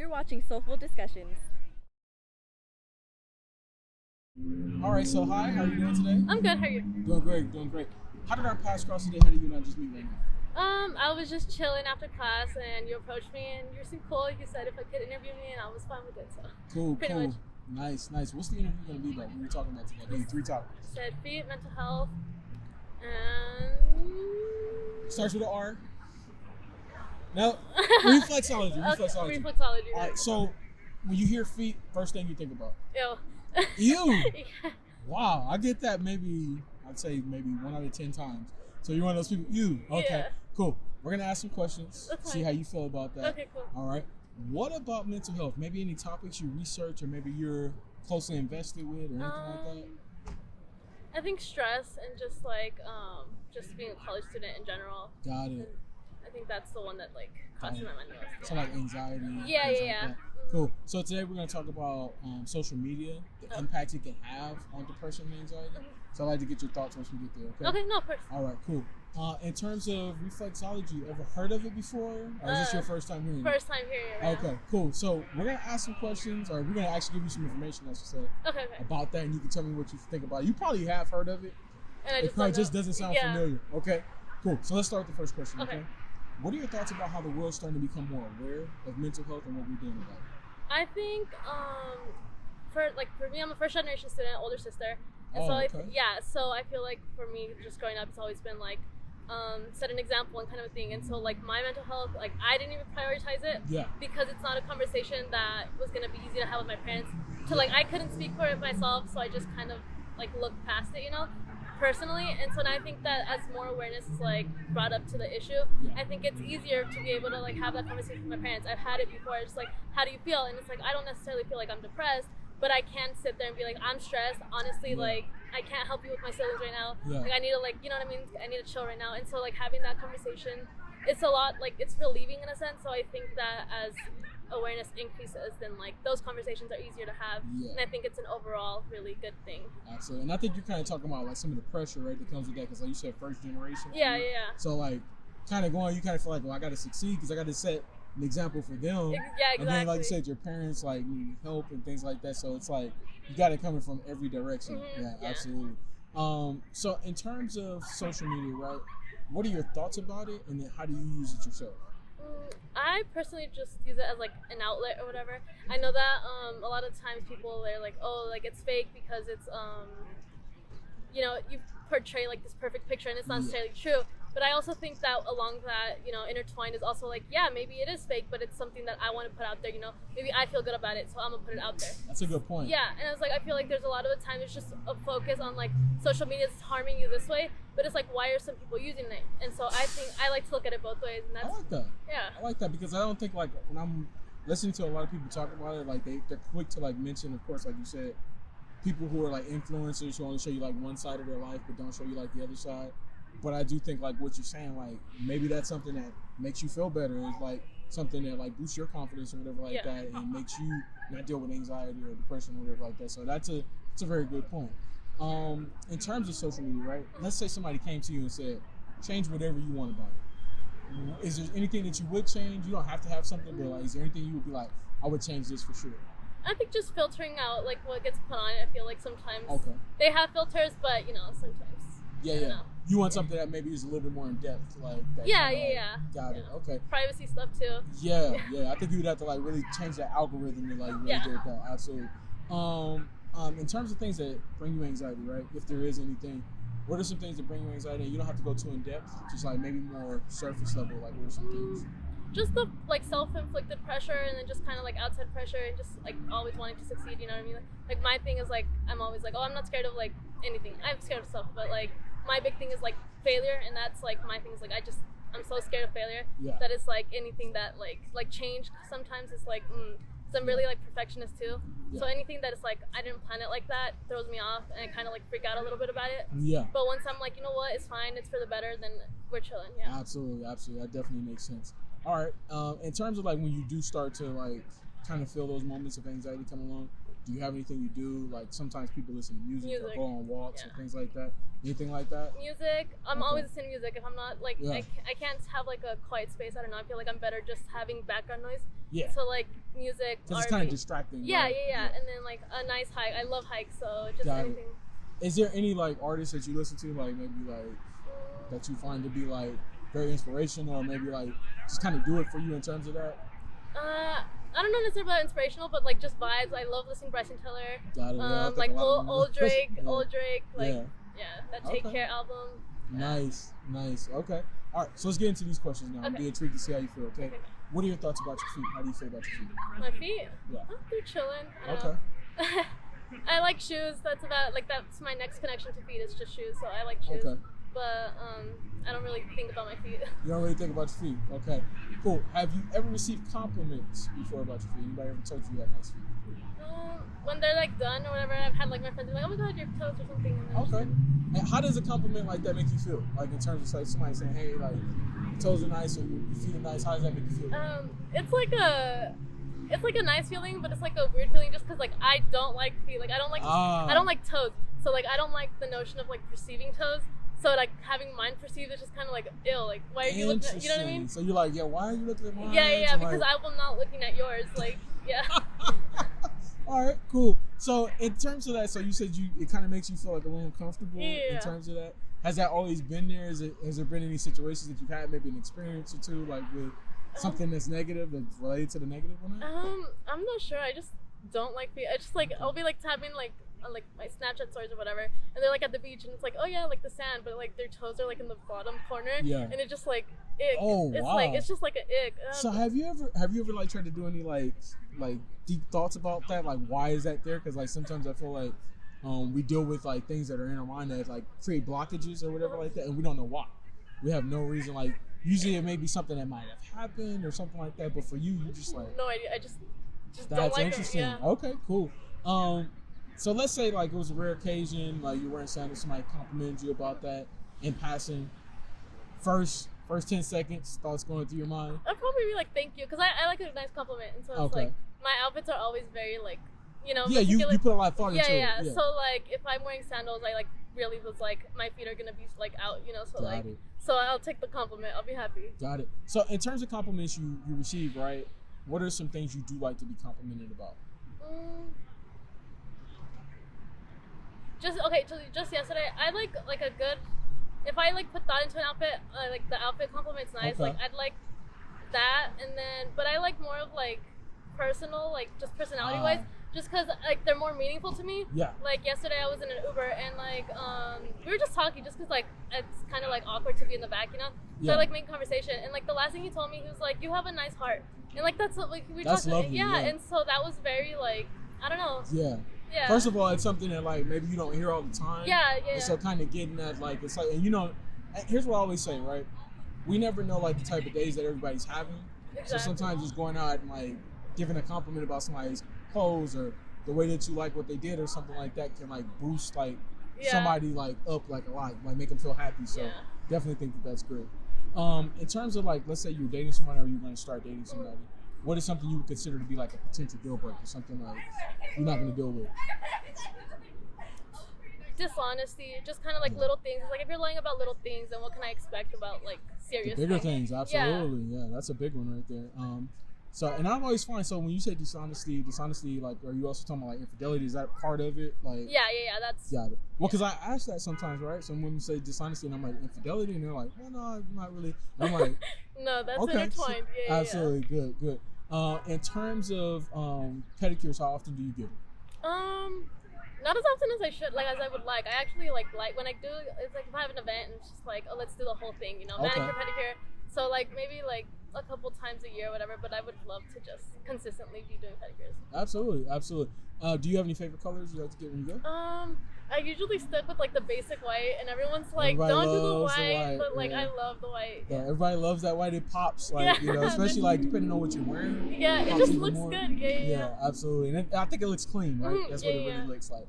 for watching Soleful Discussions. All right, so hi, how are you doing today? I'm good. How are you? Doing great, doing great. How did our paths cross today? How did you and I just meet right now? I was just chilling after class, and you approached me, and you seemed cool. You said if I could interview me, and I was fine with it. So Cool, pretty cool. much. Nice, nice. What's the interview going to be about? What are we talking about today? Maybe 3 topics. Said feet, mental health, and Starts with an R. No, reflexology. Reflexology. reflexology. All right, so when you hear feet, first thing you think about? Ew. You. Yeah. Wow, I get that I'd say maybe 1 out of 10 times. So you're one of those people. You. Okay. Yeah. Cool. We're gonna ask some questions. That's See fine. how you feel about that. Okay, cool. All right. What about mental health? Maybe any topics you research or maybe you're closely invested with or anything like that? I think stress and just just being a college student in general. Got it. I think that's the one that crosses my mind most. So like anxiety. Yeah, things yeah, like yeah. that. Cool. So today we're going to talk about social media, the impact it can have on depression and anxiety. So I'd like to get your thoughts once we get there. Okay. Okay, no, of course. All right. Cool. In terms of reflexology, ever heard of it before, or is this your first time hearing it? First time hearing it. Right Okay, cool. So we're gonna ask some questions, or we're gonna actually give you some information, I should say, Okay. about that, and you can tell me what you think about it. You probably have heard of it. And I It probably just doesn't sound yeah. familiar. Okay, cool. So let's start with the first question. Okay. Okay. What are your thoughts about how the world's starting to become more aware of mental health and what we're doing about it? I think for me, I'm a first generation student, older sister, and Oh, so okay. so I feel like for me, just growing up, it's always been set an example and kind of a thing. And so my mental health, I didn't even prioritize it Yeah. because it's not a conversation that was gonna be easy to have with my parents. So I couldn't speak for it myself, so I just kind of looked past it, personally. And so now I think that as more awareness is brought up to the issue, Yeah. I think it's easier to be able to have that conversation with my parents. I've had it before. It's how do you feel? And it's I don't necessarily feel like I'm depressed, but I can sit there and be I'm stressed. Honestly, Yeah. I can't help you with my feelings right now. Yeah. I need to you know what I mean? I need to chill right now. And so having that conversation, it's a lot it's relieving in a sense. So I think that as awareness increases, then those conversations are easier to have. Yeah. And I think it's an overall really good thing. Absolutely. And I think you're kind of talking about some of the pressure, right, that comes with that, because you said first generation. Yeah, yeah, yeah. So kind of going, you kind of feel well, I got to succeed because I got to set an example for them. Yeah, exactly. And then, like you said, your parents need help and things like that. So it's you got it coming from every direction. Mm-hmm. Yeah, Yeah. absolutely. So in terms of social media, right? What are your thoughts about it, and then how do you use it yourself? I personally just use it as an outlet or whatever. I know that a lot of times people are it's fake because it's you portray this perfect picture and it's not necessarily true. But I also think that along that, intertwined is also maybe it is fake, but it's something that I want to put out there, maybe I feel good about it, so I'm gonna put it out there. That's a good point. Yeah, and it's I feel there's a lot of the time it's just a focus on social media is harming you this way, but it's why are some people using it? And so I think I like to look at it both ways, and that's I like that. yeah. I like that because I don't think when I'm listening to a lot of people talk about it, they're quick to mention, of course, like you said, people who are influencers who only show you one side of their life but don't show you the other side. But I do think what you're saying, maybe that's something that makes you feel better. Is something that boosts your confidence or whatever Yeah. that, and makes you not deal with anxiety or depression or whatever like that. So that's a very good point. In terms of social media, right? Let's say somebody came to you and said, change whatever you want about it. Is there anything that you would change? You don't have to have something, but is there anything you would be I would change this for sure? I think just filtering out what gets put on it. I feel sometimes Okay. they have filters, but sometimes. Yeah, I don't know. You want something that maybe is a little bit more in depth, that. Yeah, kinda, yeah. Got it. Okay. Privacy stuff too. Yeah. I think you would have to really change that algorithm to really Yeah. do that. Absolutely. In terms of things that bring you anxiety, right? If there is anything, what are some things that bring you anxiety? And you don't have to go too in depth, just maybe more surface level. What are some things? Just the self-inflicted pressure, and then just kind of outside pressure, and just always wanting to succeed. You know what I mean? My thing is I'm always oh, I'm not scared of anything. I'm scared of stuff, but my big thing is failure, and that's my thing is I'm so scared of failure that it's anything that change sometimes is so I'm really perfectionist too. Yeah. So anything that is I didn't plan it like that throws me off, and I kind of freak out a little bit about it. Yeah. But once I'm you know what, it's fine, it's for the better, then we're chilling. Yeah. Absolutely. That definitely makes sense. All right. In terms of when you do start to kind of feel those moments of anxiety come along, do you have anything you do? Like sometimes people listen to music. Or go on walks Yeah. and things like that. Anything like that? Music. I'm always listening to music. If I'm not like, Yeah. I can't have like a quiet space. I don't know. I feel like I'm better just having background noise. Yeah. So like music. Because it's kind of distracting. Yeah, right? yeah. And then like a nice hike. I love hikes, so just Got it. anything. Is there any like artists that you listen to, like maybe like that you find to be like very inspirational, or maybe like just kind of do it for you in terms of that? I don't know necessarily about inspirational, but like just vibes. I love listening to Bryson Tiller. Got it. Yeah, Like old Drake, yeah. old Drake, like Yeah. that Take Care album. Nice. Okay. All right. So let's get into these questions now. I'm being intrigued to see how you feel. Okay. What are your thoughts about your feet? How do you feel about your feet? My feet? Yeah. Oh, they're chilling. I don't Okay. know. I like shoes. That's my next connection to feet is just shoes. So I like shoes. Okay. But I don't really think about my feet. You don't really think about your feet. Okay. Cool. Have you ever received compliments before about your feet? Anybody ever told you had nice feet? When they're like done or whatever, I've had like my friends be like, "Oh my god, your toes or something." And Okay. And how does a compliment like that make you feel? Like in terms of like somebody saying, "Hey, like your toes are nice or your feet are nice." How does that make you feel? It's like a nice feeling, but it's like a weird feeling just because like I don't like feet. Like I don't like toes. So like I don't like the notion of like perceiving toes. So like having mine perceived is just kind of like ill. Like why are you looking at? You know what I mean? So you're like, yeah, why are you looking at mine? Yeah. Because I will not looking at yours. Like yeah. All right, cool. So in terms of that, so you said it kind of makes you feel like a little uncomfortable in terms of that. Has that always been there? Has there been any situations that you've had, maybe an experience or two, like with something that's negative, that's related to the negative one? I'm not sure. I just don't like feet. I just like I'll be like tapping like on like my Snapchat stories or whatever, and they're like at the beach, and it's like, oh yeah, like the sand, but like their toes are like in the bottom corner, and it just like ick. Oh, it's wow. like it's just like an ick. So have you ever like tried to do any like deep thoughts about that? Like why is that there? Because like sometimes I feel like we deal with like things that are in our mind that like create blockages or whatever like that, and we don't know why. We have no reason. Like usually it may be something that might have happened or something like that, but for you just like no idea. I just that's don't like interesting. Them, yeah. Okay, cool. So let's say like it was a rare occasion, like you're wearing sandals, somebody complimented you about that in passing. First 10 seconds, thoughts going through your mind? I'd probably be like, thank you, because I like a nice compliment, and so it's like my outfits are always very like, you know. Yeah, you put a lot of thought into it. Yeah. So like if I'm wearing sandals, I like really was like my feet are gonna be like out, you know. So Got it. So I'll take the compliment. I'll be happy. Got it. So in terms of compliments you receive, right? What are some things you do like to be complimented about? Just yesterday, I like a good. If I like put thought into an outfit, like the outfit compliment's nice. Okay. Like I'd like that, and then but I like more of like personal, like just personality wise, just because like they're more meaningful to me. Yeah. Like yesterday, I was in an Uber and like we were just talking, just because like it's kind of like awkward to be in the back, you know. So I like making conversation, and like the last thing he told me, he was like, "You have a nice heart," and like that's like we talked. Lovely, yeah, and so that was very like I don't know. Yeah. Yeah. First of all, it's something that like maybe you don't hear all the time. Yeah. And so kind of getting that like it's like, and you know, here's what I always say, right? We never know like the type of days that everybody's having. Exactly. So sometimes just going out and like giving a compliment about somebody's clothes or the way that you like what they did or something like that can like boost like somebody like up like a lot, like make them feel happy. So definitely think that that's great. In terms of like, let's say you're dating someone or you're going to start dating somebody. What is something you would consider to be like a potential deal breaker? Something like you're not going to deal with? Dishonesty, just kind of like little things. Like if you're lying about little things, then what can I expect about like serious The bigger things, absolutely. Yeah, that's a big one right there. So, and I've always find, so when you say dishonesty, like, are you also talking about like infidelity? Is that part of it? Like, yeah, that's. Got it. Well, because I ask that sometimes, right? So when you say dishonesty, and I'm like infidelity, and they're like, well, no, not really. And I'm like, no, that's okay, intertwined. Yeah, absolutely, good. In terms of pedicures, how often do you get it? Not as often as I should, like as I would like. I actually like when I do. It's like if I have an event and it's just like, oh, let's do the whole thing, you know, manicure, pedicure. So like maybe like a couple times a year or whatever, but I would love to just consistently be doing pedicures. Absolutely. Do you have any favorite colors you like to get when you go? I usually stick with like the basic white, and everyone's like, everybody don't do the white, white, but like I love the white. Yeah, everybody loves that white. It pops, like you know, especially like depending on what you're wearing. Yeah, it just looks good. Yeah, absolutely, and I think it looks clean, right? Mm-hmm. That's what it really looks like.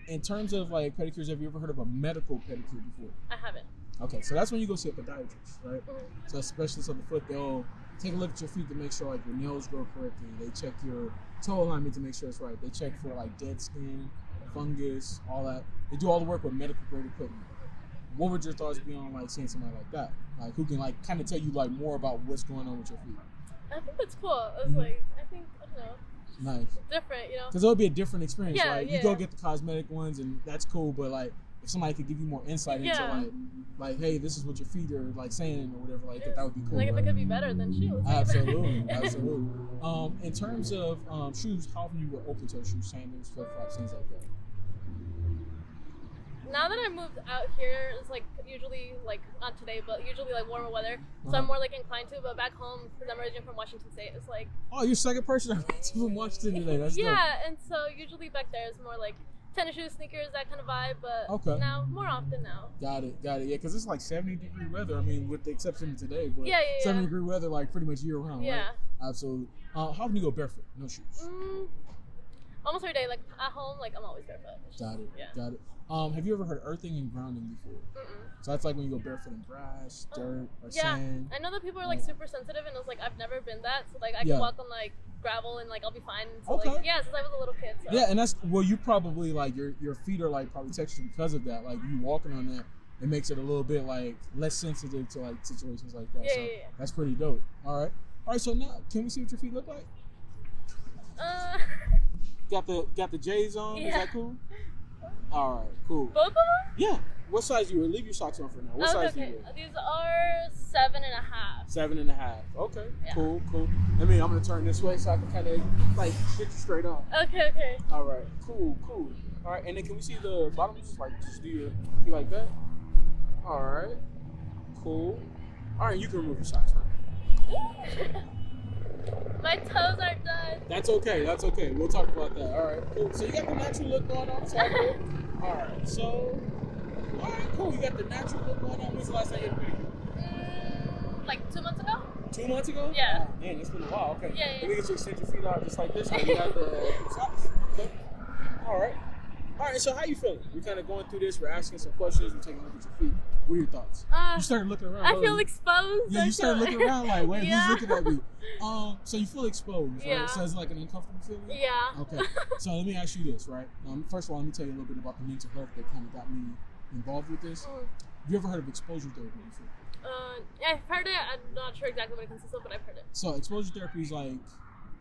In terms of like pedicures, have you ever heard of a medical pedicure before? I haven't. Okay, so that's when you go see a podiatrist, right? Mm-hmm. So specialists of the foot, they'll take a look at your feet to make sure like your nails grow correctly. They check your toe alignment to make sure it's right. They check for like dead skin, fungus, all that. They do all the work with medical grade equipment. What would your thoughts be on like seeing somebody like that? Like who can like kind of tell you like more about what's going on with your feet? I think that's cool. It's like, I think, I don't know. Nice. Different, you know? Because it would be a different experience, Yeah, right? yeah. You go get the cosmetic ones and that's cool, but like if somebody could give you more insight into like, hey, this is what your feet are like saying or whatever, like that would be cool. Like if right? it could be better than shoes. Absolutely, absolutely. In terms of shoes, how often you were open toe shoes, sandals, flip flops, things like that? Now that I moved out here, it's like usually like not today, but usually like warmer weather, so Uh-huh. I'm more like inclined to. But back home, because I'm originally from Washington State, it's like Oh, you're the second person I've met from Washington today. That's dope. yeah, and so usually back there is more like tennis shoes, sneakers, that kind of vibe. But Okay. now more often now. Got it. Yeah, because it's like 70-degree weather. I mean, with the exception of today, but Yeah, 70-degree weather like pretty much year round, Yeah. right? Absolutely. How often do you go barefoot? No shoes. Almost every day, like at home, like I'm always barefoot. It's just- Got it. Yeah. Got it. Have you ever heard earthing and grounding before? So that's like when you go barefoot in grass, dirt, or Yeah, sand. I know that people are like super sensitive, and it's like I've never been that, so like I Yeah. can walk on like gravel and like I'll be fine. So Okay. like yeah, since I was a little kid. So. Yeah, and that's well, you probably like your feet are like probably textured because of that. Like you walking on that, it makes it a little bit like less sensitive to like situations like that. Yeah, so yeah. that's pretty dope. All right. So now, can we see what your feet look like? Got the J's on. Yeah. Is that cool? All right, cool. Both of them? Yeah. What size you wear? Leave your socks on for now. What size do you wear? These are 7.5. 7.5. Okay. Yeah. Cool. I'm gonna turn this way so I can kind of like get you straight on. Okay. All right. Cool. All right. And then can we see the bottoms? Just do your feet like that. All right. Cool. All right. You can remove your socks now. My toes are done. That's okay. We'll talk about that. All right. Cool. So you got the natural look going on. So all right. So. All right. Cool. You got the natural look going on. When's the last time you had a pedicure? Like 2 months ago? 2 months ago? Yeah. Oh, man, it's been a while. Okay. Yeah. Let me get you extend your feet out just like this. You got the socks. Okay. All right. So how you feeling? We're kind of going through this. We're asking some questions. We're taking a look at your feet. What are your thoughts? You started looking around. I feel exposed. Yeah, you started looking around like, wait, Yeah. who's looking at me? So you feel exposed, right? Yeah. So it's like an uncomfortable feeling? Yeah. Okay. So let me ask you this, right? First of all, let me tell you a little bit about the mental health that kind of got me involved with this. Have you ever heard of exposure therapy before? I've heard it. I'm not sure exactly what it consists of, but I've heard it. So exposure therapy is like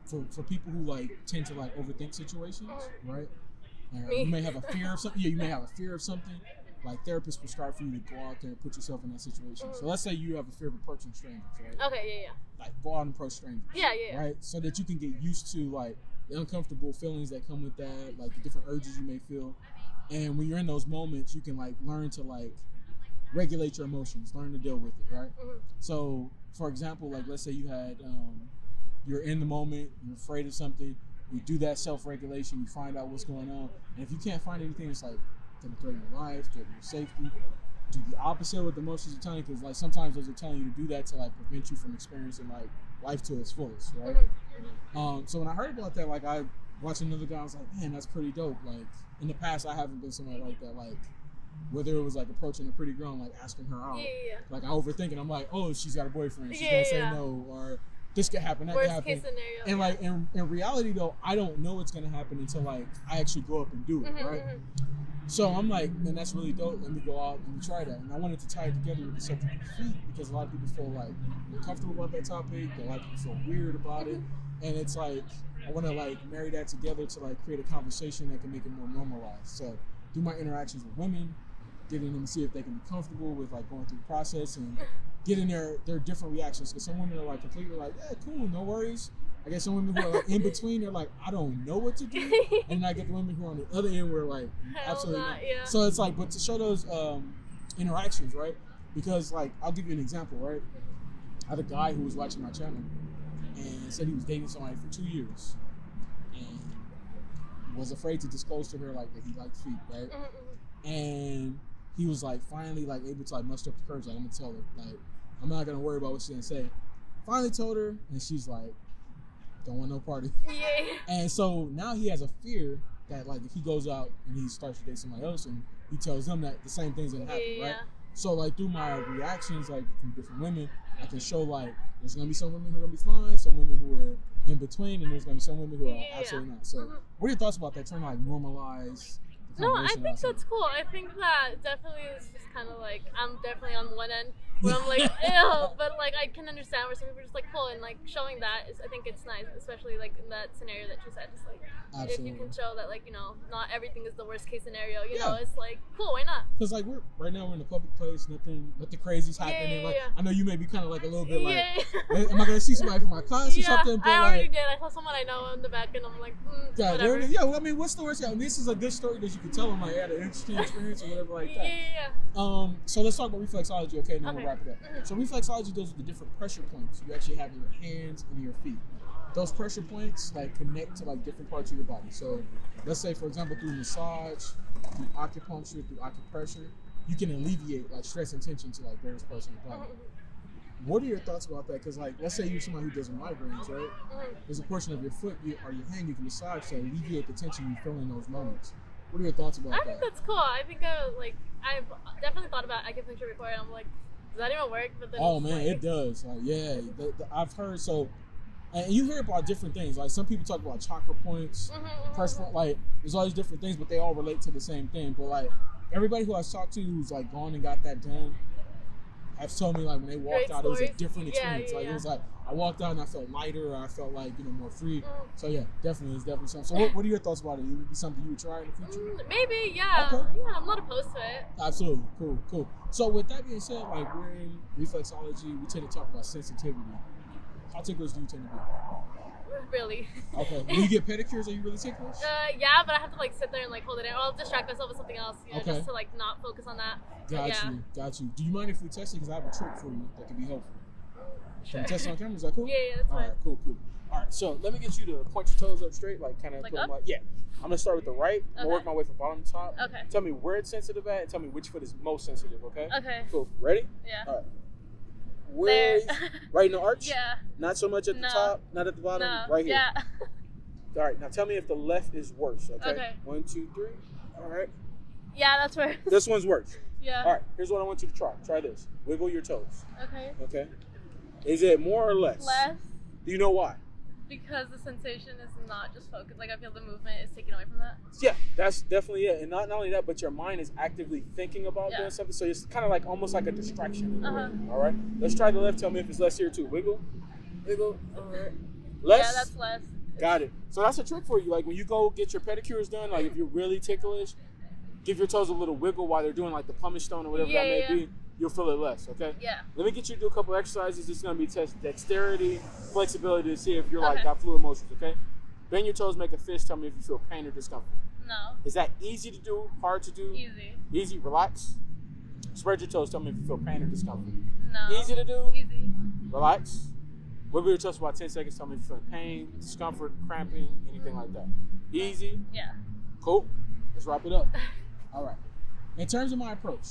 for people who like tend to like overthink situations, right? Me. You may have a fear of something. Yeah, you may have a fear of something. Like therapists prescribe for you to go out there and put yourself in that situation. So let's say you have a fear of approaching strangers, right? Okay, yeah. Like go out and approach strangers. Yeah. Right? So that you can get used to like the uncomfortable feelings that come with that, like the different urges you may feel. And when you're in those moments, you can like learn to like regulate your emotions, learn to deal with it, right? So for example, like let's say you had you're in the moment, you're afraid of something, you do that self-regulation, you find out what's going on, and if you can't find anything, it's like gonna threaten your life, threaten your safety. Do the opposite with the emotions are telling you, because like sometimes those are telling you to do that to like prevent you from experiencing like life to its fullest, right? So when I heard about that, like I watched another guy, I was like, man, that's pretty dope. Like in the past, I haven't been somebody like that. Like whether it was like approaching a pretty girl and like asking her out, Yeah. like I overthink it. I'm like, oh, she's got a boyfriend, she's gonna say no, or this could happen, that could Worst happen. case scenario. And like in reality though, I don't know what's gonna happen until like I actually go up and do it, right? So I'm like, man, that's really dope. Let me go out and try that. And I wanted to tie it together with the subject of feet because a lot of people feel like uncomfortable about that topic. A lot of people feel weird about it. And it's like, I want to like marry that together to like create a conversation that can make it more normalized. So through my interactions with women, getting them to see if they can be comfortable with like going through the process and getting their different reactions. Because some women are like completely like, yeah, cool, no worries. I guess some women who are like in between, they're like, I don't know what to do. And then I get the women who are on the other end where like, absolutely not. Yeah. So it's like, but to show those interactions, right? Because like, I'll give you an example, right? I had a guy who was watching my channel and said he was dating somebody for 2 years and was afraid to disclose to her like that he liked feet, right? And he was like finally like able to like muster up the courage, like I'm gonna tell her, like I'm not gonna worry about what she's gonna say. Finally told her, and she's like, don't want no party. Yeah. And so now he has a fear that like if he goes out and he starts to date somebody else and he tells them that the same thing's gonna happen, right? So like through my reactions, like from different women, I can show like there's gonna be some women who are gonna be fine, some women who are in between, and there's gonna be some women who are absolutely not. So what are your thoughts about that? Trying to like normalize. No, I think that's cool. I think that definitely is just kind of like, I'm definitely on one end where I'm like, ew, but like I can understand where some people are just like, cool, and like showing that is, I think it's nice, especially like in that scenario that you said, just like, if you can show that like, you know, not everything is the worst case scenario, you know, it's like, cool, why not? Because like right now we're in a public place, nothing crazy's happening. Like I know you may be kind of like a little bit like, am I gonna see somebody from my class or something? But I already did. I saw someone I know in the back, and I'm like, whatever. Yeah, well, I mean, what's the worst? I mean, this is a good story that you can tell them. Like, I had an interesting experience or whatever like that. So let's talk about reflexology, okay? And then we'll wrap it up. So reflexology deals with the different pressure points you actually have in your hands and your feet. Those pressure points like connect to like different parts of your body. So let's say, for example, through massage, through acupuncture, through acupressure, you can alleviate like stress and tension to like various parts of your body. What are your thoughts about that? Because like, let's say you're somebody who does migraines, right? There's a portion of your foot or your hand you can massage to alleviate the tension you feel in those moments. What are your thoughts about that? I think that's cool. I think I've definitely thought about acupuncture before, and I'm like, does that even work? But then it does. Like, yeah, I've heard so. And you hear about different things. Like some people talk about chakra points, pressure point. Like there's all these different things, but they all relate to the same thing. But like everybody who I've talked to who's like gone and got that done, have told me like when they walked out, it was a different experience. It was like I walked out and I felt lighter, or I felt like more free. So yeah, definitely, it's definitely something. So what are your thoughts about it? It would be something you would try in the future? Maybe, yeah. Okay. Yeah, I'm not opposed to it. Absolutely, cool. So with that being said, like we're in reflexology, we tend to talk about sensitivity. How ticklish do you tend to be? Really. Okay. When you get pedicures, are you really ticklish? Yeah, but I have to like sit there and like hold it in, or I'll distract myself with something else, just to like not focus on that. Got you. Do you mind if we test it? Because I have a trick for you that can be helpful. Sure. Can we test it on camera? Is that cool? Yeah, that's fine. All right, cool. All right, so let me get you to point your toes up straight, like kind of put them like, I'm gonna start with the right. I'm gonna work my way from bottom to top. Okay. Tell me where it's sensitive at, and tell me which foot is most sensitive. Okay. Okay. Cool. Ready? Yeah. All right. Where? Right in the arch? Yeah. Not so much at the top, not at the bottom, right here. Yeah. All right, now tell me if the left is worse, okay? Okay. 1, 2, 3. All right. Yeah, that's worse. This one's worse. Yeah. All right, here's what I want you to try. Try this. Wiggle your toes. Okay. Is it more or less? Less. Do you know why? Because the sensation is not just focused. Like I feel the movement is taken away from that. Yeah, that's definitely it. And not only that, but your mind is actively thinking about doing something. So it's kind of like almost like a distraction. All right. Let's try the left. Tell me if it's less here too. Wiggle. All right. Less? Yeah, that's less. Got it. So that's a trick for you. Like when you go get your pedicures done, like if you're really ticklish, give your toes a little wiggle while they're doing like the pumice stone or whatever that may be. You'll feel it less, okay? Yeah. Let me get you to do a couple exercises. This is going to be test dexterity, flexibility to see if you're like got fluid motions, okay? Bend your toes, make a fist. Tell me if you feel pain or discomfort. No. Is that easy to do, hard to do? Easy. Easy, relax. Spread your toes. Tell me if you feel pain or discomfort. No. Easy to do? Easy. Relax. Wiggle your toes for about 10 seconds. Tell me if you feel pain, discomfort, cramping, anything like that. Easy? Yeah. Cool. Let's wrap it up. All right. In terms of my approach,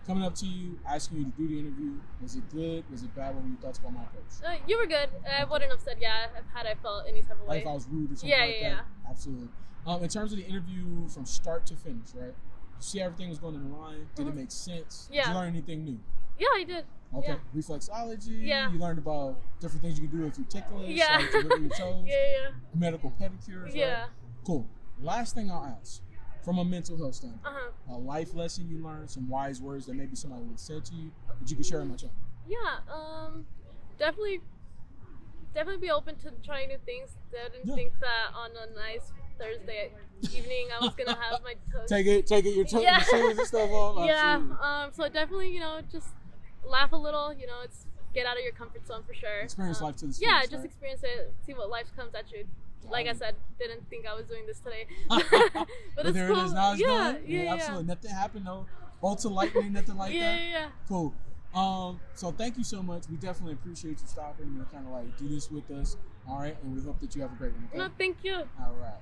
coming up to you, asking you to do the interview, was it good? Was it bad? What were your thoughts about my approach? You were good. I wouldn't have said had I felt any type of way. Like if I was rude or something like that? Absolutely. In terms of the interview from start to finish, right? You see everything was going in line. Did it make sense? Yeah. Did you learn anything new? Yeah, I did. Okay. Reflexology. Yeah. You learned about different things you can do if you're ticklish. Yeah. Like to wiggle your toes. Yeah. Medical pedicures. Yeah. Right? Cool. Last thing I'll ask. From a mental health standpoint, a life lesson you learned, some wise words that maybe somebody would have said to you, that you can share on my channel. Yeah, definitely be open to trying new things. Didn't think that on a nice Thursday evening I was gonna have my toes. Take it, your toes, your shoes and stuff off. Yeah, so definitely, just laugh a little. It's get out of your comfort zone for sure. Experience life to the fullest. Yeah, just experience it. See what life comes at you. Like I said, didn't think I was doing this today. but there cool. it is. Now it's done. Yeah, absolutely. Nothing happened, no bolts of lightning, nothing like that. Yeah. Cool. So thank you so much. We definitely appreciate you stopping and kind of like do this with us. All right, and we hope that you have a great one. Okay? No, thank you. All right.